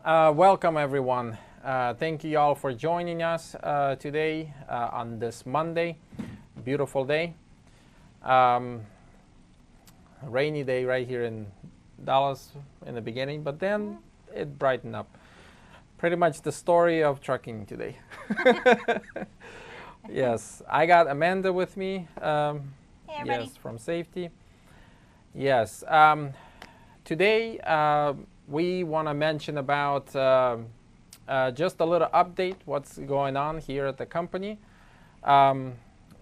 Welcome everyone. Thank you all for joining us today on this Monday. Beautiful day. Rainy day right here in Dallas in the beginning, but then it brightened up. Pretty much the story of trucking today. Yes, I got Amanda with me. Hey, everybody. Yes, from safety. Yes. Today we want to mention about just a little update what's going on here at the company.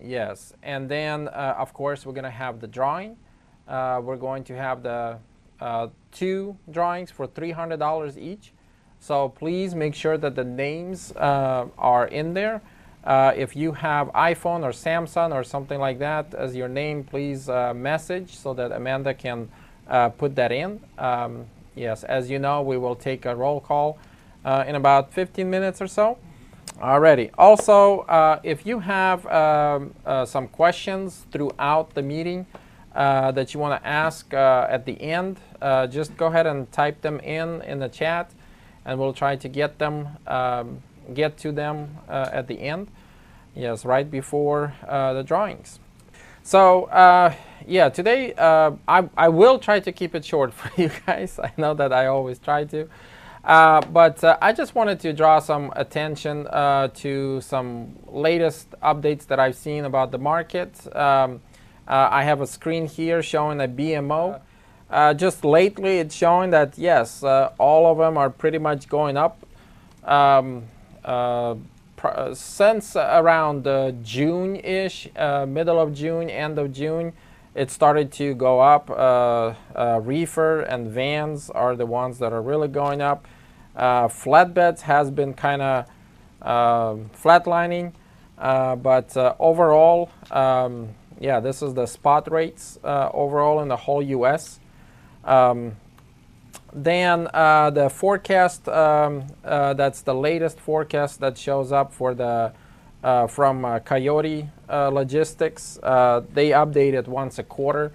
Yes, and then of course we're going to have the drawing. We're going to have the two drawings for $300 each. So please make sure that the names are in there. If you have iPhone or Samsung or something like that as your name, please message so that Amanda can put that in. Yes, as you know, we will take a roll call in about 15 minutes or so. Alrighty. Also, if you have some questions throughout the meeting that you want to ask at the end, just go ahead and type them in the chat, and we'll try to get to them at the end. Yes, right before the drawings. So yeah, today I will try to keep it short for you guys. I know that I always try to, but I just wanted to draw some attention to some latest updates that I've seen about the market. I have a screen here showing a BMO. Just lately it's showing that yes, all of them are pretty much going up. Since around June-ish, middle of June, end of June, it started to go up. Reefer and vans are the ones that are really going up. Flatbeds has been kind of flatlining, but overall, yeah, this is the spot rates overall in the whole U.S. Then the forecast, that's the latest forecast that shows up for the from Coyote Logistics. They update it once a quarter,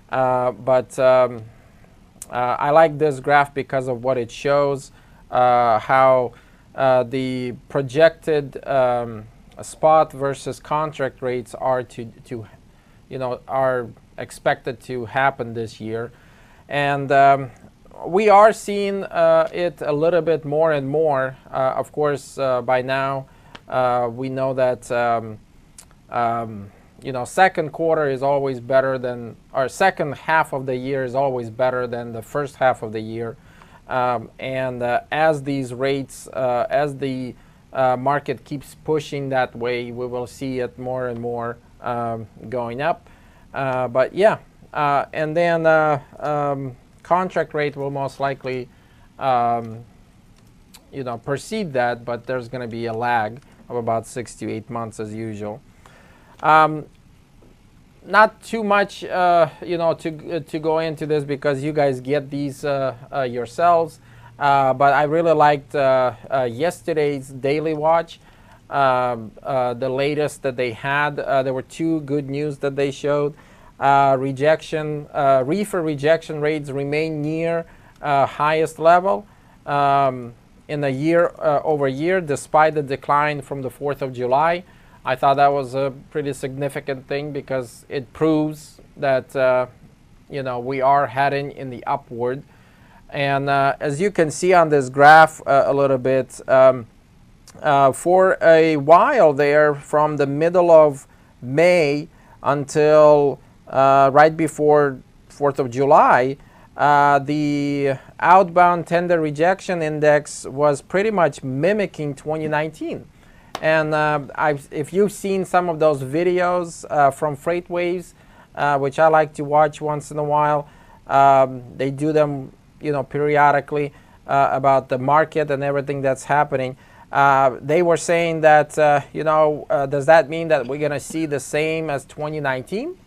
but I like this graph because of what it shows, how the projected spot versus contract rates are are expected to happen this year, and we are seeing it a little bit more and more. Of course, by now we know that second quarter is always better than, or second half of the year is always better than the first half of the year. And as these rates, as the market keeps pushing that way, we will see it more and more going up. But yeah, and then contract rate will most likely, precede that, but there's going to be a lag of about 6 to 8 months as usual. Not too much, to go into this because you guys get these yourselves. But I really liked yesterday's Daily Watch, the latest that they had. There were two good news that they showed. Reefer rejection rates remain near highest level in the year over year, despite the decline from the 4th of July. I thought that was a pretty significant thing because it proves that we are heading in the upward. And as you can see on this graph a little bit, for a while there, from the middle of May until right before 4th of July, the outbound tender rejection index was pretty much mimicking 2019. And if you've seen some of those videos from Freight Waves, which I like to watch once in a while, they do them periodically about the market and everything that's happening. They were saying that, does that mean that we're going to see the same as 2019?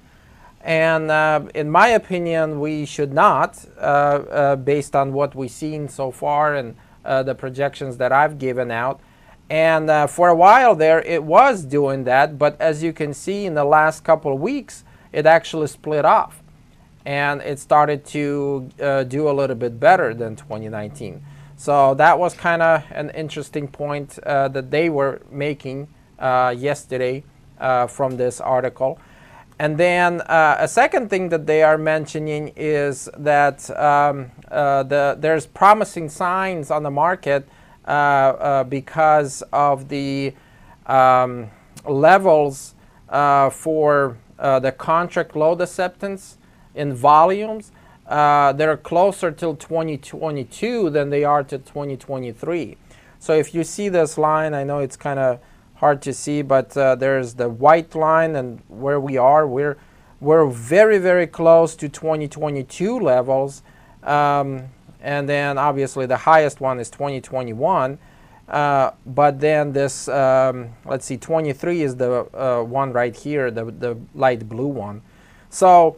And in my opinion, we should not, based on what we've seen so far and the projections that I've given out. And for a while there, it was doing that. But as you can see in the last couple of weeks, it actually split off. And it started to do a little bit better than 2019. So that was kind of an interesting point that they were making yesterday from this article. And then a second thing that they are mentioning is that there's promising signs on the market because of the levels for the contract load acceptance in volumes. They're closer till 2022 than they are to 2023. So if you see this line, I know it's kind of hard to see, but there's the white line, and where we are, we're very, very close to 2022 levels. And then obviously the highest one is 2021. But then this, let's see, 23 is the one right here, the light blue one. So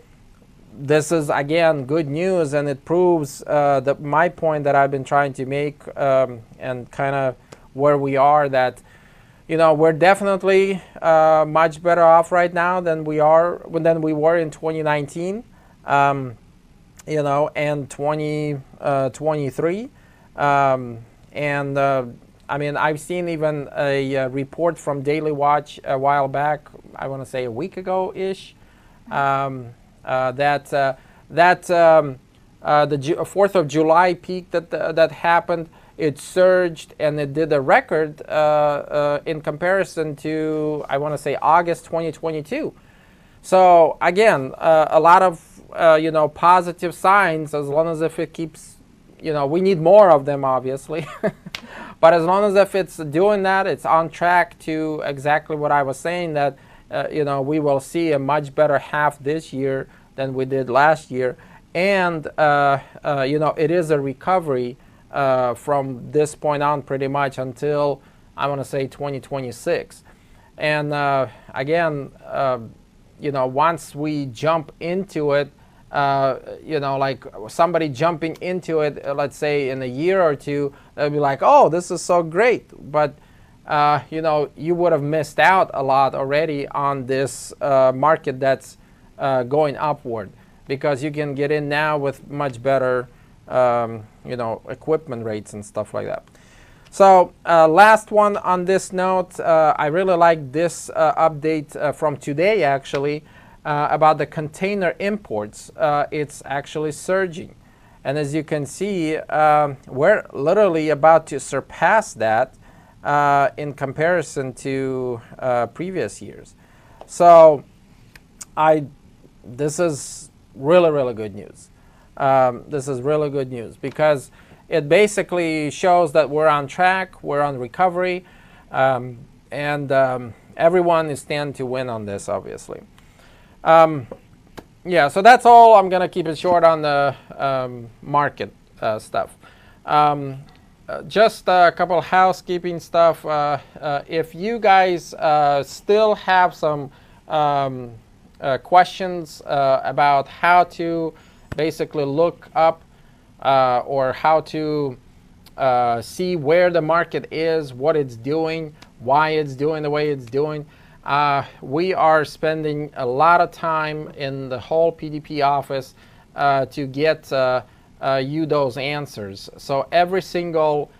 this is, again, good news, and it proves my point that I've been trying to make, and kind of where we are, that we're definitely much better off right now than we were in 2019, and 2023. I mean, I've seen even a report from Daily Watch a while back, I want to say a week ago-ish, that the 4th of July peak that happened, it surged and it did a record in comparison to, I want to say, August 2022. So again, a lot of positive signs, as long as if it keeps, we need more of them, obviously. But as long as if it's doing that, it's on track to exactly what I was saying, that we will see a much better half this year than we did last year. And it is a recovery from this point on, pretty much until, I want to say, 2026. And again, once we jump into it, like somebody jumping into it, let's say in a year or two, they'll be like, oh, this is so great. But you would have missed out a lot already on this market that's going upward, because you can get in now with much better equipment rates and stuff like that. So last one on this note, I really like this update from today, actually, about the container imports. It's actually surging. And as you can see, we're literally about to surpass that in comparison to previous years. So this is really, really good news. This is really good news, because it basically shows that we're on track, we're on recovery, and everyone is standing to win on this, obviously. Yeah, so that's all. I'm going to keep it short on the market stuff. Just a couple housekeeping stuff. If you guys still have some questions about how to basically look up or how to see where the market is, what it's doing, why it's doing the way it's doing, we are spending a lot of time in the whole PDP office to get you those answers. So every single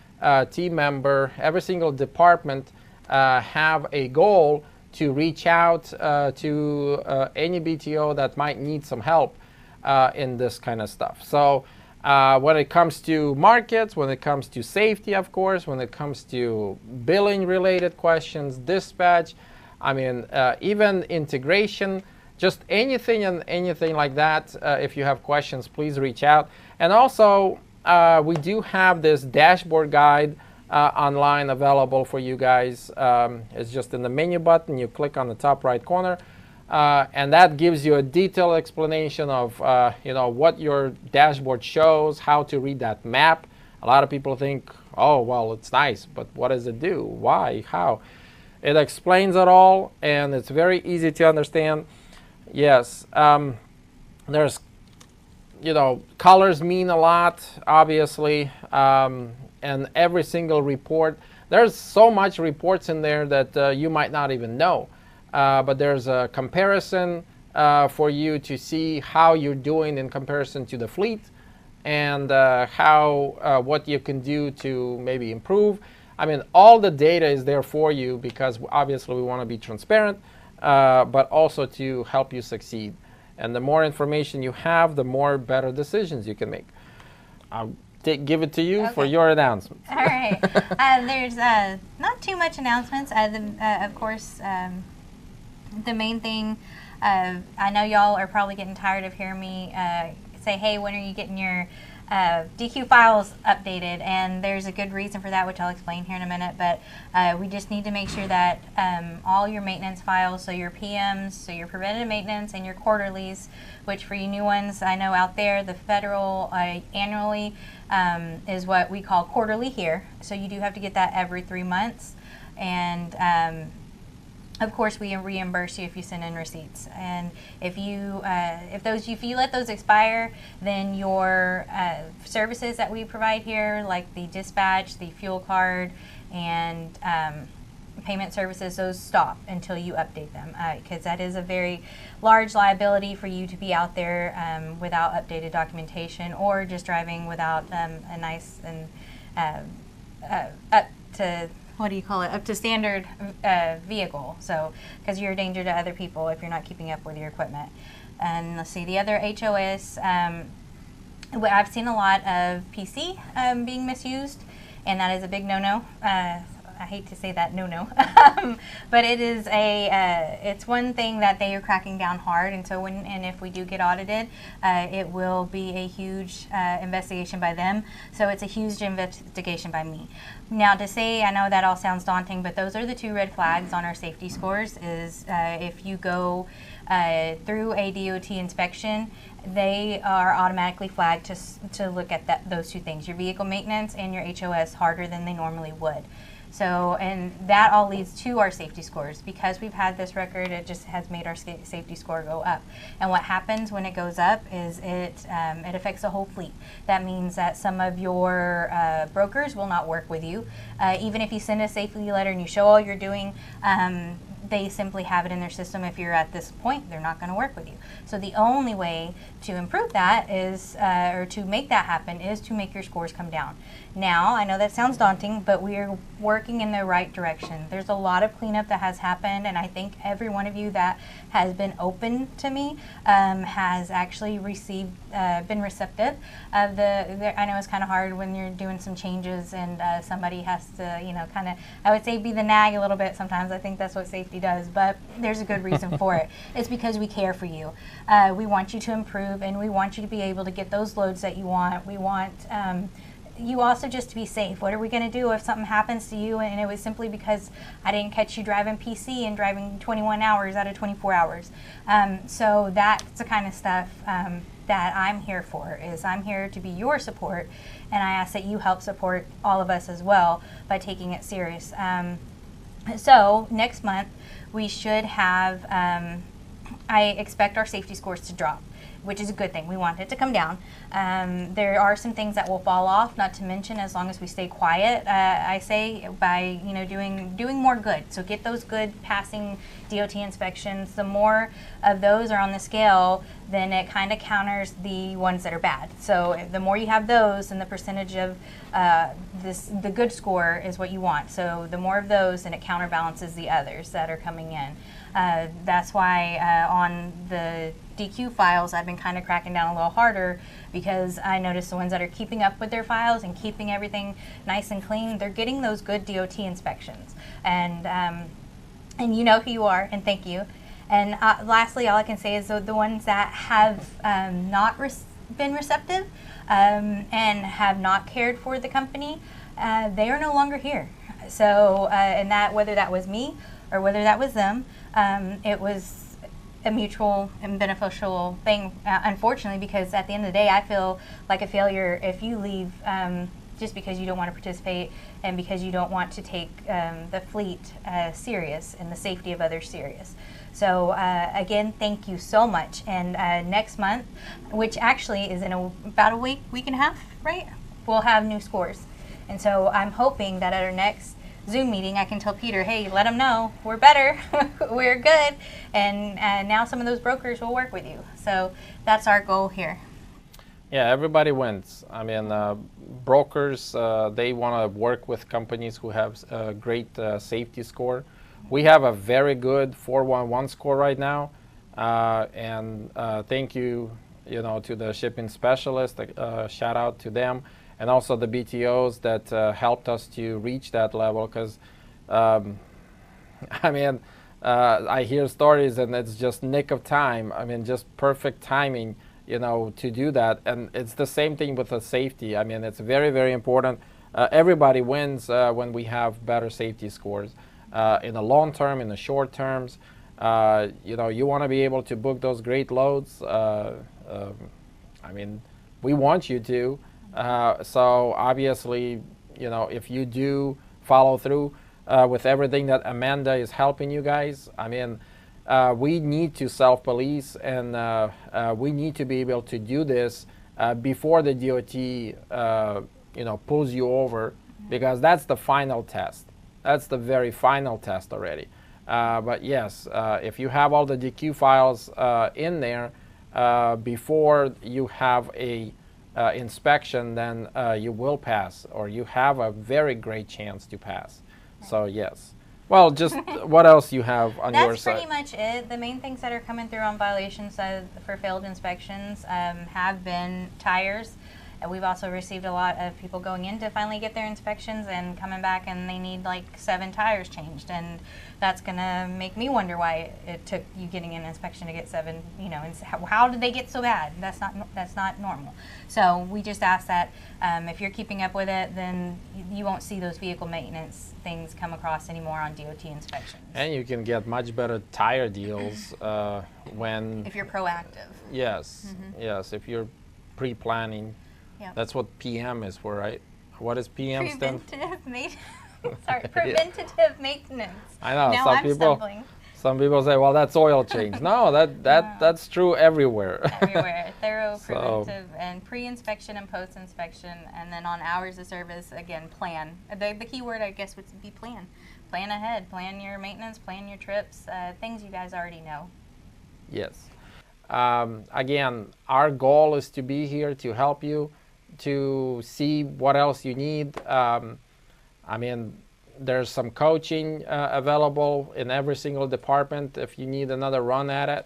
team member, every single department have a goal to reach out to any BTO that might need some help in this kind of stuff. So when it comes to markets, when it comes to safety, of course, when it comes to billing related questions, dispatch, I mean, even integration, just anything and anything like that. If you have questions, please reach out. And also, we do have this dashboard guide online available for you guys. It's just in the menu button. You click on the top right corner, and that gives you a detailed explanation of what your dashboard shows, how to read that map. A lot of people think, oh, well, it's nice, but what does it do? Why? How? It explains it all, and it's very easy to understand. Yes, there's, colors mean a lot, obviously, and every single report. There's so much reports in there that you might not even know, but there's a comparison for you to see how you're doing in comparison to the fleet, and what you can do to maybe improve. I mean, all the data is there for you because obviously we want to be transparent, but also to help you succeed. And the more information you have, the more better decisions you can make. I'll give it to you for your announcements. All right. There's not too much announcements. Of course, the main thing, I know y'all are probably getting tired of hearing me say, hey, when are you getting your DQ files updated? And there's a good reason for that, which I'll explain here in a minute. But we just need to make sure that all your maintenance files, so your PMs, so your preventative maintenance, and your quarterlies, which for you new ones, I know out there, the federal annually is what we call quarterly here. So you do have to get that every 3 months. And of course, we reimburse you if you send in receipts, and if you let those expire, then your services that we provide here, like the dispatch, the fuel card, and payment services, those stop until you update them, because that is a very large liability for you to be out there without updated documentation, or just driving without a nice and up to, what do you call it, up to standard vehicle. So, because you're a danger to other people if you're not keeping up with your equipment. And let's see, the other HOS, I've seen a lot of PC being misused, and that is a big no-no. I hate to say that, no, but it is it's one thing that they are cracking down hard, and so if we do get audited, it will be a huge investigation by them. So it's a huge investigation by me. Now, to say, I know that all sounds daunting, but those are the 2 red flags on our safety scores. Is if you go through a DOT inspection, they are automatically flagged to look at those 2 things: your vehicle maintenance and your HOS, harder than they normally would. So, and that all leads to our safety scores. Because we've had this record, it just has made our safety score go up. And what happens when it goes up is it affects the whole fleet. That means that some of your brokers will not work with you. Even if you send a safety letter and you show all you're doing, they simply have it in their system. If you're at this point, they're not going to work with you. So the only way to improve that is, or to make that happen, is to make your scores come down. Now, I know that sounds daunting, but we are working in the right direction. There's a lot of cleanup that has happened, and I think every one of you that has been open to me has actually been receptive of I know it's kind of hard when you're doing some changes and somebody has to, kind of, I would say, be the nag a little bit sometimes. I think that's what safety does, but there's a good reason for it. It's because we care for you. We want you to improve, and we want you to be able to get those loads that you want. We want you also just to be safe. What are we going to do if something happens to you and it was simply because I didn't catch you driving PC and driving 21 hours out of 24 hours? So that's the kind of stuff that I'm here for. Is I'm here to be your support, and I ask that you help support all of us as well by taking it serious. So next month we should have, I expect our safety scores to drop, which is a good thing. We want it to come down. There are some things that will fall off, not to mention as long as we stay quiet, I say, by doing more good. So get those good passing DOT inspections. The more of those are on the scale, then it kind of counters the ones that are bad. So the more you have those, and the percentage of the good score is what you want. So the more of those, then it counterbalances the others that are coming in. That's why on the DQ files, I've been kind of cracking down a little harder, because I notice the ones that are keeping up with their files and keeping everything nice and clean, they're getting those good DOT inspections. And you know who you are, and thank you. And lastly, all I can say is the ones that have not been receptive and have not cared for the company, they are no longer here. So, and that, whether that was me or whether that was them, it was a mutual and beneficial thing, unfortunately, because at the end of the day, I feel like a failure if you leave just because you don't want to participate and because you don't want to take the fleet serious and the safety of others serious. So again, thank you so much. And next month, which actually is in about a week and a half, right? We'll have new scores. And so I'm hoping that at our next Zoom meeting, I can tell Peter, hey, let them know we're better, we're good, and now some of those brokers will work with you. So that's our goal here. Yeah, everybody wins. I mean, brokers, they want to work with companies who have a great safety score. We have a very good 411 score right now. And thank you, to the shipping specialist. Shout out to them. And also the BTOs that helped us to reach that level. Because, I mean, I hear stories and it's just nick of time. I mean, just perfect timing, to do that. And it's the same thing with the safety. I mean, it's very, very important. Everybody wins when we have better safety scores. In the long term, in the short terms, you want to be able to book those great loads. I mean, we want you to. So obviously, if you do follow through with everything that Amanda is helping you guys, I mean, we need to self-police, and we need to be able to do this before the DOT, pulls you over, because that's the final test. That's the very final test already. But yes, if you have all the DQ files in there before you have a inspection, then you will pass, or you have a very great chance to pass. So yes. Well, just what else you have on your side? That's pretty much it. The main things that are coming through on violations for failed inspections have been tires. We've also received a lot of people going in to finally get their inspections and coming back and they need like 7 tires changed, and that's going to make me wonder why it took you getting an inspection to get 7, and how did they get so bad? That's not normal. So we just ask that if you're keeping up with it, then you won't see those vehicle maintenance things come across anymore on DOT inspections. And you can get much better tire deals if you're proactive. Yes, yes, if you're pre-planning. Yep. That's what PM is for, right? What is PM stand? Preventative maintenance. I know. Now some I'm people stumbling. Some people say, well, that's oil change. No, that's true everywhere. Everywhere. Thorough, preventive, and pre-inspection and post-inspection. And then on hours of service, again, plan. The key word, I guess, would be plan. Plan ahead. Plan your maintenance, plan your trips, things you guys already know. Yes. Again, our goal is to be here to help you, to see what else you need. I mean, there's some coaching available in every single department if you need another run at it.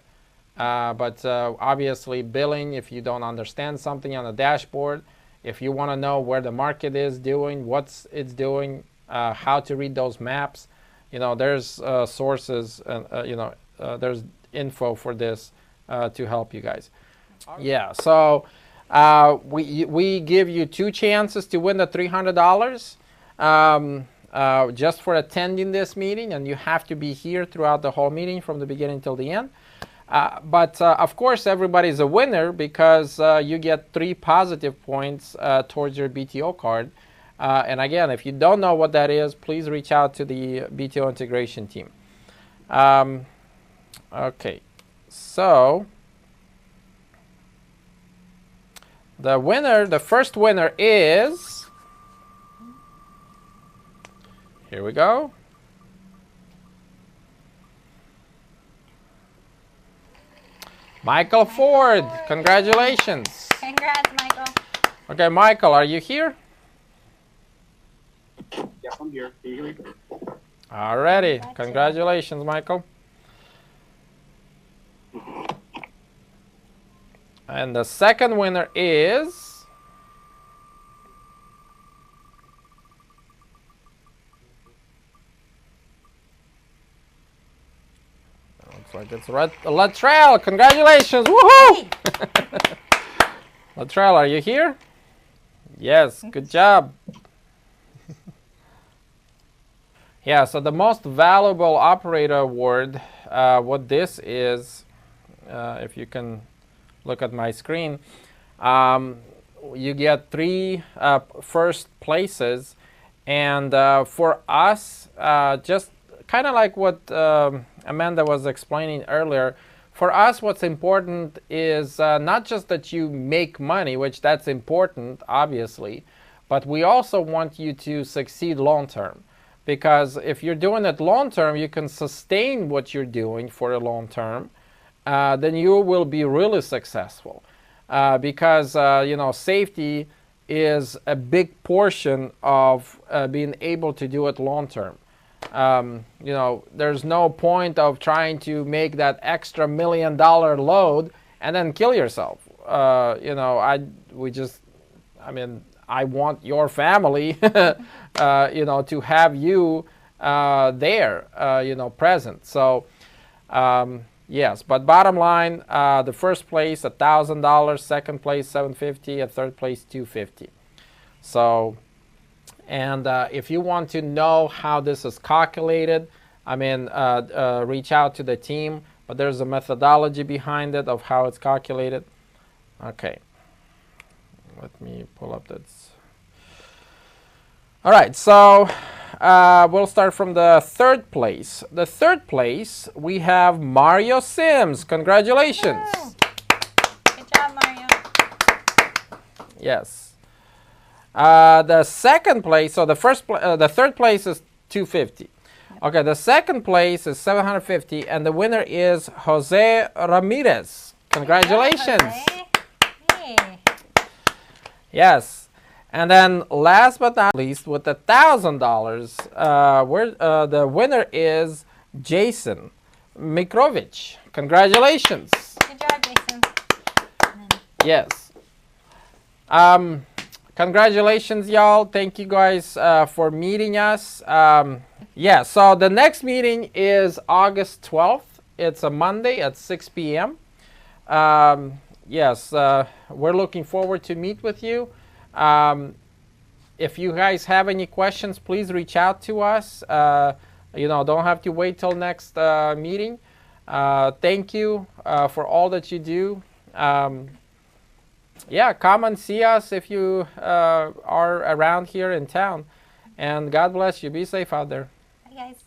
But obviously billing, if you don't understand something on the dashboard, if you want to know where the market is doing, what it's doing, how to read those maps, there's sources, there's info for this to help you guys. Yeah, so we give you 2 chances to win the $300. Just for attending this meeting, and you have to be here throughout the whole meeting from the beginning till the end. But of course, everybody's a winner because you get 3 positive points towards your BTO card. And again, if you don't know what that is, please reach out to the BTO integration team. Okay, so the first winner is... Here we go. Michael Ford. Congratulations. Congrats, Michael. Okay, Michael, are you here? Yes, I'm here. Can you hear me? Alrighty. Congratulations, Michael. And the second winner is... Looks like it's Latrell. Congratulations. Woohoo! Latrell, are you here? Yes, good job. Yeah, so the most valuable operator award, what this is, if you can look at my screen, you get 3 first places. And for us, just kind of like what Amanda was explaining earlier, for us what's important is not just that you make money, which that's important, obviously, but we also want you to succeed long term. Because if you're doing it long term, you can sustain what you're doing for a long term, then you will be really successful. because safety is a big portion of being able to do it long term. There's no point of trying to make that extra $1 million load and then kill yourself. I want your family, to have you there, present. So, yes, but bottom line, the first place $1,000, second place $750, and third place $250. So, and if you want to know how this is calculated, reach out to the team. But there's a methodology behind it of how it's calculated. Okay. Let me pull up that. All right, so we'll start from the third place. The third place, we have Mario Sims. Congratulations. Woo! Good job, Mario. Yes. The second place, so the third place is $250. Okay, the second place is $750, and the winner is Jose Ramirez. Congratulations. Hey. Yes. And then last but not least, with $1,000, the winner is Jason Mikrovich. Congratulations. Good job, Jason. Yes. Congratulations, y'all. Thank you guys for meeting us. Yeah, so the next meeting is August 12th. It's a Monday at 6 p.m. Yes, we're looking forward to meet with you. If you guys have any questions, please reach out to us. Don't have to wait till next meeting. Thank you for all that you do. Yeah, come and see us if you are around here in town. And God bless you. Be safe out there. Bye, guys.